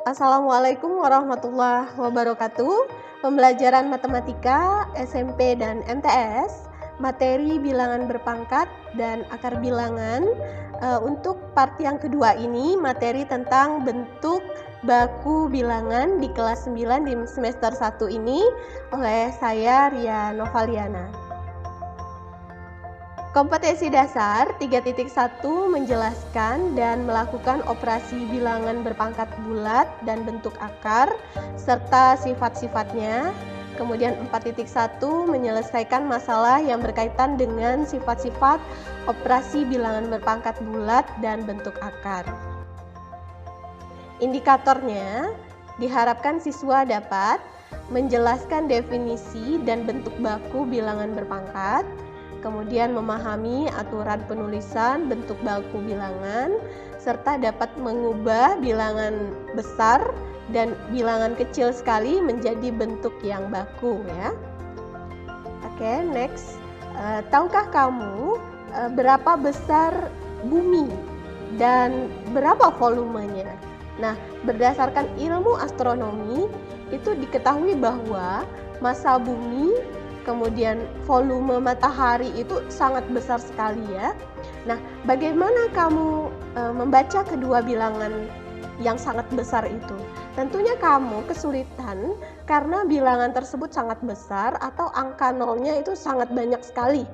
Assalamualaikum warahmatullahi wabarakatuh. Pembelajaran matematika SMP dan MTS, materi bilangan berpangkat dan akar bilangan. Untuk part yang kedua ini materi tentang bentuk baku bilangan di kelas 9 di semester 1 ini oleh saya Ria Novaliana. Kompetensi dasar 3.1 menjelaskan dan melakukan operasi bilangan berpangkat bulat dan bentuk akar serta sifat-sifatnya. Kemudian 4.1 menyelesaikan masalah yang berkaitan dengan sifat-sifat operasi bilangan berpangkat bulat dan bentuk akar. Indikatornya diharapkan siswa dapat menjelaskan definisi dan bentuk baku bilangan berpangkat, kemudian memahami aturan penulisan bentuk baku bilangan, serta dapat mengubah bilangan besar dan bilangan kecil sekali menjadi bentuk yang baku ya. Oke, next. Tahukah kamu berapa besar bumi dan berapa volumenya? Nah, berdasarkan ilmu astronomi itu diketahui bahwa massa bumi kemudian volume matahari itu sangat besar sekali ya. Nah, bagaimana kamu membaca kedua bilangan yang sangat besar itu? Tentunya kamu kesulitan karena bilangan tersebut sangat besar atau angka nolnya itu sangat banyak sekali.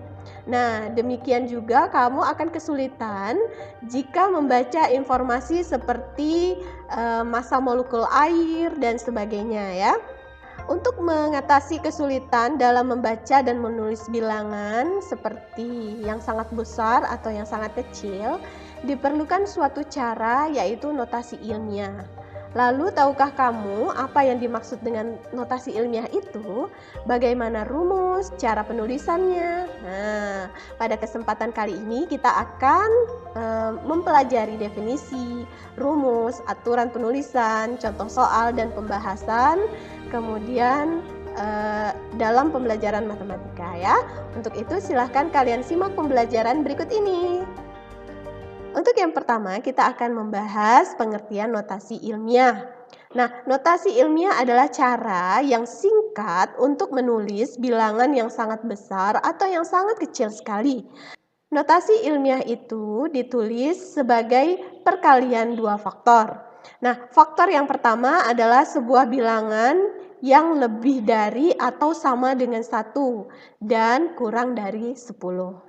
Nah, demikian juga kamu akan kesulitan jika membaca informasi seperti massa molekul air dan sebagainya ya. Untuk mengatasi kesulitan dalam membaca dan menulis bilangan seperti yang sangat besar atau yang sangat kecil, diperlukan suatu cara yaitu notasi ilmiah. Lalu tahukah kamu apa yang dimaksud dengan notasi ilmiah itu? Bagaimana rumus, cara penulisannya? Nah, pada kesempatan kali ini kita akan mempelajari definisi, rumus, aturan penulisan, contoh soal dan pembahasan. Kemudian dalam pembelajaran matematika ya. Untuk itu silahkan kalian simak pembelajaran berikut ini. Untuk yang pertama kita akan membahas pengertian notasi ilmiah. Nah, notasi ilmiah adalah cara yang singkat untuk menulis bilangan yang sangat besar atau yang sangat kecil sekali. Notasi ilmiah itu ditulis sebagai perkalian dua faktor. Nah, faktor yang pertama adalah sebuah bilangan yang lebih dari atau sama dengan 1 dan kurang dari 10.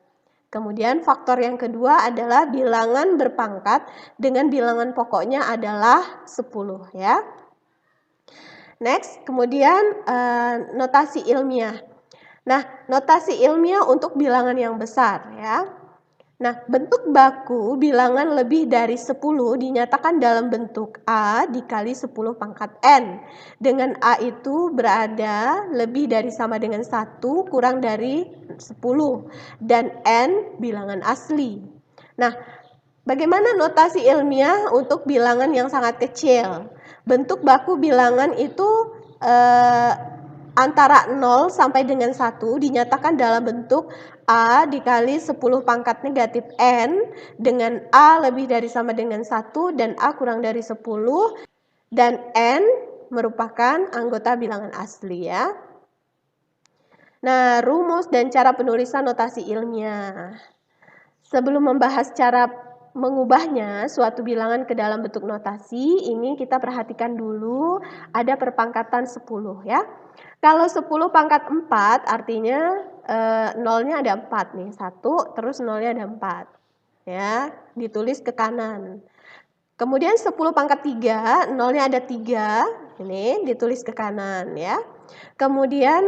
Kemudian faktor yang kedua adalah bilangan berpangkat dengan bilangan pokoknya adalah 10 ya. Next, kemudian notasi ilmiah. Nah, notasi ilmiah untuk bilangan yang besar ya. Nah, bentuk baku bilangan lebih dari 10 dinyatakan dalam bentuk A dikali 10 pangkat N. Dengan A itu berada lebih dari sama dengan 1 kurang dari 10 dan N bilangan asli. Nah, bagaimana notasi ilmiah untuk bilangan yang sangat kecil? Bentuk baku bilangan itu antara 0 sampai dengan 1 dinyatakan dalam bentuk A dikali 10 pangkat negatif N dengan A lebih dari sama dengan 1 dan A kurang dari 10 dan N merupakan anggota bilangan asli ya. Nah, rumus dan cara penulisan notasi ilmiah. Sebelum membahas cara mengubahnya suatu bilangan ke dalam bentuk notasi, ini kita perhatikan dulu ada perpangkatan 10 ya. Kalau 10 pangkat 4 artinya nolnya ada 4 nih, 1 terus nolnya ada 4 ya, ditulis ke kanan. Kemudian 10 pangkat 3, nolnya ada 3, ini ditulis ke kanan ya. Kemudian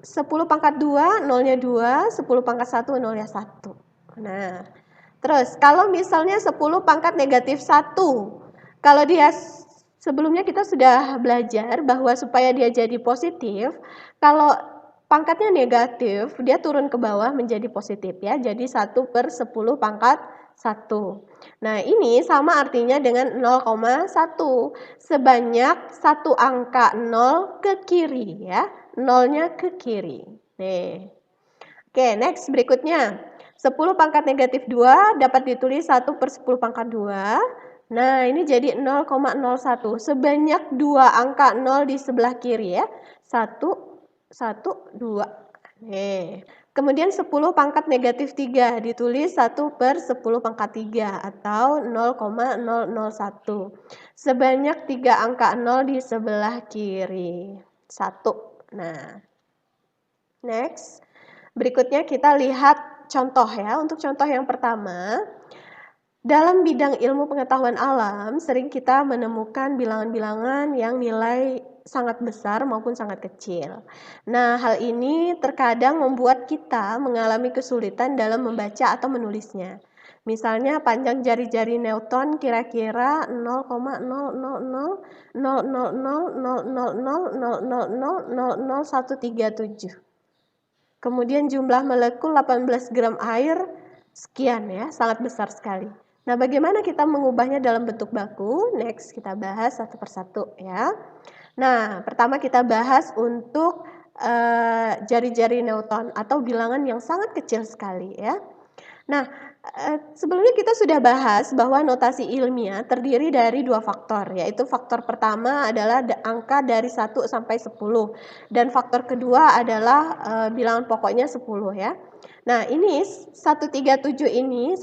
10 pangkat 2, nolnya 2, 10 pangkat 1, nolnya 1. Nah, terus kalau misalnya 10 pangkat negatif 1, kalau dia sebelumnya kita sudah belajar bahwa supaya dia jadi positif, kalau pangkatnya negatif, dia turun ke bawah menjadi positif ya. Jadi 1/10 pangkat 1. Nah, ini sama artinya dengan 0,1. Sebanyak satu angka 0 ke kiri ya. Nolnya ke kiri. Nih. Oke, next berikutnya. 10 pangkat negatif 2 dapat ditulis 1/10 pangkat 2. Nah, ini jadi 0,01. Sebanyak 2 angka 0 di sebelah kiri ya. 1, 1, 2. Nih. Kemudian 10 pangkat negatif 3 ditulis 1/10 pangkat 3 atau 0,001. Sebanyak 3 angka 0 di sebelah kiri. 1. Nah, next. Berikutnya kita lihat contoh ya. Untuk contoh yang pertama, dalam bidang ilmu pengetahuan alam, sering kita menemukan bilangan-bilangan yang nilai sangat besar maupun sangat kecil. Nah, hal ini terkadang membuat kita mengalami kesulitan dalam membaca atau menulisnya. Misalnya panjang jari-jari Newton kira-kira 0,00000000000000137. Kemudian jumlah molekul 18 gram air sekian ya, sangat besar sekali. Nah, bagaimana kita mengubahnya dalam bentuk baku? Next, kita bahas satu persatu ya. Nah, pertama kita bahas untuk jari-jari Newton atau bilangan yang sangat kecil sekali ya. Nah, sebelumnya kita sudah bahas bahwa notasi ilmiah terdiri dari 2 faktor, yaitu faktor pertama adalah angka dari 1 sampai 10 dan faktor kedua adalah bilangan pokoknya 10 ya. Nah, ini 137 ini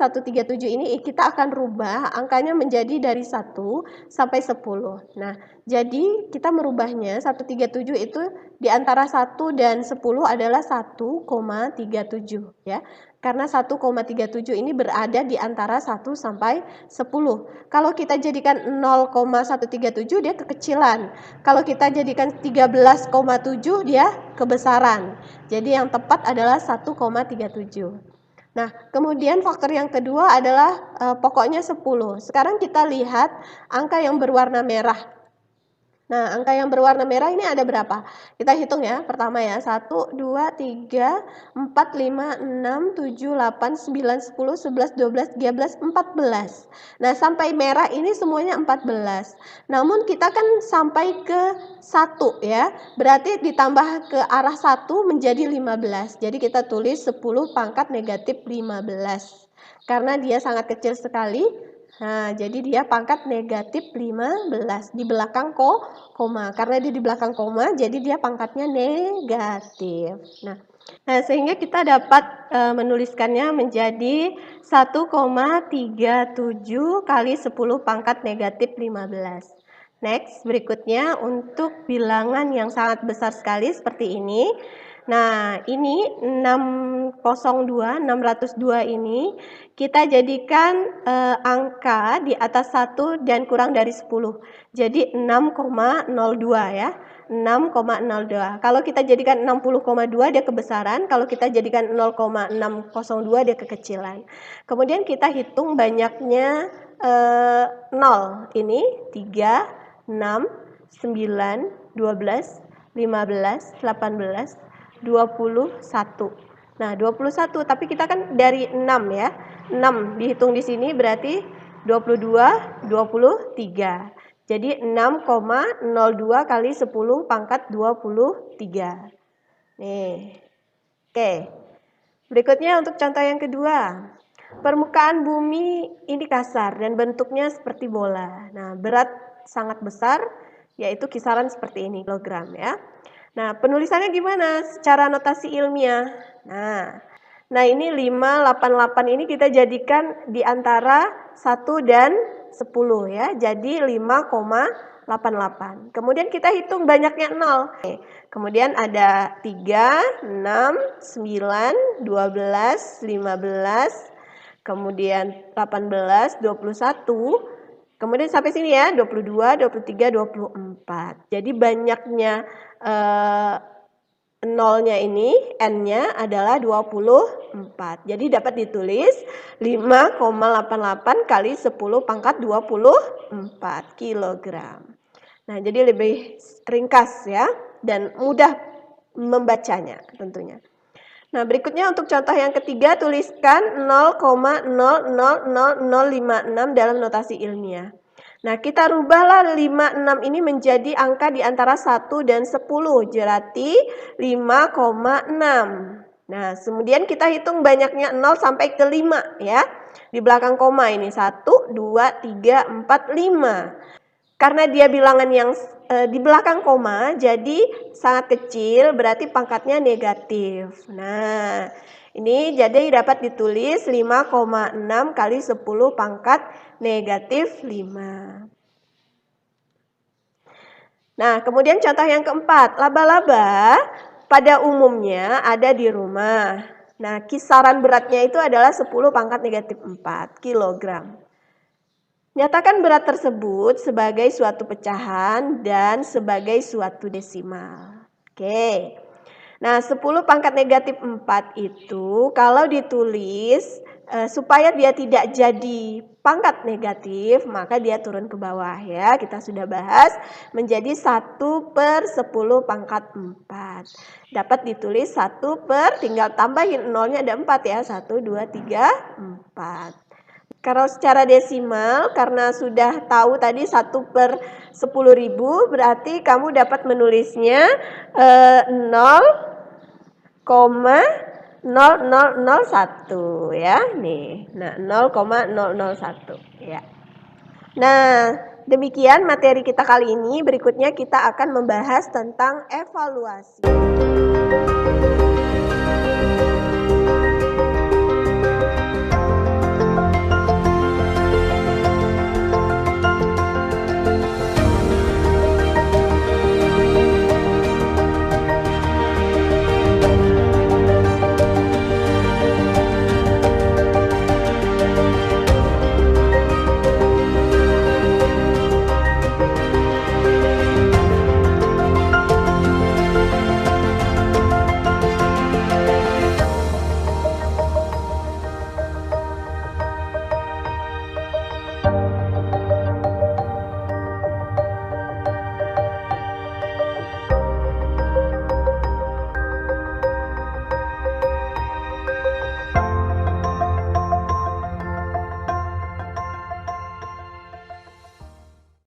kita akan rubah angkanya menjadi dari 1 sampai 10. Nah, jadi kita merubahnya 137 itu di antara 1 dan 10 adalah 1,37 ya. Karena 1,37 ini berada di antara 1 sampai 10. Kalau kita jadikan 0,137 dia kekecilan. Kalau kita jadikan 13,7 dia kebesaran. Jadi yang tepat adalah 1,37. Nah, kemudian faktor yang kedua adalah pokoknya 10. Sekarang kita lihat angka yang berwarna merah. Nah, angka yang berwarna merah ini ada berapa? Kita hitung ya. Pertama ya, 1, 2, 3, 4, 5, 6, 7, 8, 9, 10, 11, 12, 13, 14. Nah, sampai merah ini semuanya 14. Namun kita kan sampai ke 1 ya. Berarti ditambah ke arah 1 menjadi 15. Jadi kita tulis 10 pangkat negatif 15. Karena dia sangat kecil sekali. Nah, jadi dia pangkat negatif 15 di belakang koma. Karena dia di belakang koma, jadi dia pangkatnya negatif. Nah, sehingga kita dapat menuliskannya menjadi 1,37 kali 10 pangkat negatif 15. Next, berikutnya untuk bilangan yang sangat besar sekali seperti ini. Nah, ini 602 ini kita jadikan angka di atas 1 dan kurang dari 10. Jadi 6,02 ya. 6,02. Kalau kita jadikan 60,2 dia kebesaran, kalau kita jadikan 0,602 dia kekecilan. Kemudian kita hitung banyaknya 0. Ini 3, 6, 9, 12, 15, 18, 21. Nah, 21, tapi kita kan dari 6 ya. 6 dihitung di sini berarti 22, 23. Jadi 6,02 kali 10 pangkat 23. Nih. Oke. Berikutnya untuk contoh yang kedua. Permukaan bumi ini kasar dan bentuknya seperti bola. Nah, berat sangat besar, yaitu kisaran seperti ini, kilogram ya. Nah, penulisannya gimana secara notasi ilmiah? Nah ini 588 ini kita jadikan di antara 1 dan 10 ya. Jadi 5,88. Kemudian kita hitung banyaknya 0. Kemudian ada 3, 6, 9, 12, 15, kemudian 18, 21. Kemudian sampai sini ya, 22, 23, 24. Jadi banyaknya nolnya ini, N-nya adalah 24. Jadi dapat ditulis 5,88 kali 10 pangkat 24 kilogram. Nah, jadi lebih ringkas ya, dan mudah membacanya tentunya. Nah, berikutnya untuk contoh yang ketiga, tuliskan 0,000056 dalam notasi ilmiah. Nah, kita rubahlah 56 ini menjadi angka di antara 1 dan 10, berarti 5,6. Nah, kemudian kita hitung banyaknya 0 sampai ke 5 ya. Di belakang koma ini 1, 2, 3, 4, 5. Karena dia bilangan yang di belakang koma, jadi sangat kecil, berarti pangkatnya negatif. Nah, ini jadi dapat ditulis 5,6 kali 10 pangkat negatif 5. Nah, kemudian contoh yang keempat, laba-laba pada umumnya ada di rumah. Nah, kisaran beratnya itu adalah 10 pangkat negatif 4 kg. Nyatakan berat tersebut sebagai suatu pecahan dan sebagai suatu desimal. Oke. Nah, 10 pangkat negatif 4 itu kalau ditulis supaya dia tidak jadi pangkat negatif, maka dia turun ke bawah ya. Kita sudah bahas menjadi 1/10 pangkat 4. Dapat ditulis 1 per, tinggal tambahin nolnya ada 4 ya. 1, 2, 3, 4. Kalau secara desimal, karena sudah tahu tadi 1/10.000, berarti kamu dapat menulisnya 0,0001 ya. Nih, nah 0,001 ya. Nah, demikian materi kita kali ini. Berikutnya kita akan membahas tentang evaluasi.